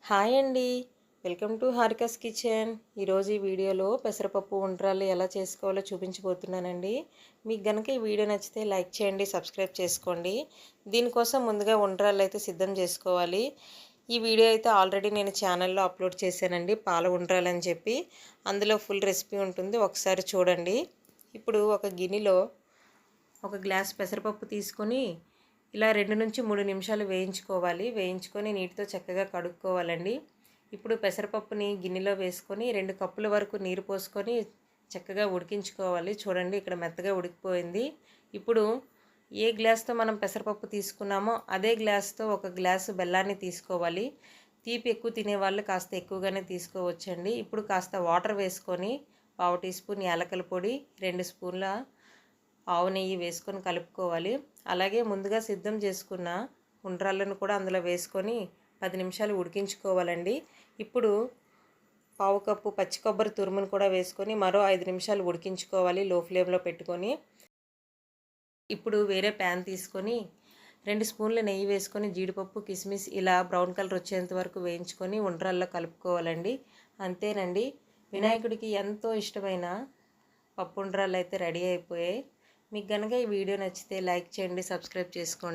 Hi అండి. Welcome to Harika's kitchen. ఈరోజు ఈ వీడియోలో పెసరపప్పు ఉండ్రాళ్ళు ఎలా చేసుకోవాలో చూపించబోతున్నానండి. మీకు గనుక ఈ వీడియో నచ్చితే లైక్ చేయండి, సబ్స్క్రైబ్ చేసుకోండి. దీనికోసం ముందుగా ఉండ్రాళ్ళు అయితే సిద్ధం చేసుకోవాలి. ఈ వీడియో అయితే ఆల్రెడీ నేను ఛానల్లో అప్లోడ్ చేశానండి, పాల ఉండ్రాలు అని చెప్పి. అందులో ఫుల్ రెసిపీ ఉంటుంది, ఒకసారి చూడండి. ఇప్పుడు ఒక గిన్నెలో ఒక గ్లాస్ పెసరపప్పు తీసుకొని ఇలా 2 నుంచి 3 నిమిషాలు వేయించుకోవాలి. వేయించుకొని నీటితో చక్కగా కడుక్కోవాలండి. ఇప్పుడు పెసరపప్పుని గిన్నెలో వేసుకొని 2 కప్పుల వరకు నీరు పోసుకొని చక్కగా ఉడికించుకోవాలి. చూడండి, ఇక్కడ మెత్తగా ఉడికిపోయింది. ఇప్పుడు ఏ గ్లాస్తో మనం పెసరపప్పు తీసుకున్నామో అదే గ్లాస్తో ఒక గ్లాసు బెల్లాన్ని తీసుకోవాలి. తీపి ఎక్కువ తినేవాళ్ళు కాస్త ఎక్కువగానే తీసుకోవచ్చండి. ఇప్పుడు కాస్త వాటర్ వేసుకొని 1/2 టీ స్పూన్ యాలకుల పొడి, 2 స్పూన్ల ఆవు నెయ్యి వేసుకొని కలుపుకోవాలి. అలాగే ముందుగా సిద్ధం చేసుకున్న ఉండ్రాళ్ళను కూడా అందులో వేసుకొని 10 నిమిషాలు ఉడికించుకోవాలండి. ఇప్పుడు 1/2 కప్పు పచ్చి కొబ్బరి తురుమును కూడా వేసుకొని మరో 5 నిమిషాలు ఉడికించుకోవాలి లో ఫ్లేమ్లో పెట్టుకొని. ఇప్పుడు వేరే ప్యాన్ తీసుకొని 2 స్పూన్ల నెయ్యి వేసుకొని జీడిపప్పు, కిస్మిస్ ఇలా బ్రౌన్ కలర్ వచ్చేంత వరకు వేయించుకొని ఉండ్రాల్లో కలుపుకోవాలండి. అంతేనండి, వినాయకుడికి ఎంతో ఇష్టమైన పప్పు ఉండ్రాళ్ళు అయితే రెడీ అయిపోయాయి. మీకు కనుక ఈ వీడియో నచ్చితే లైక్ చేయండి, సబ్స్క్రైబ్ చేసుకోండి.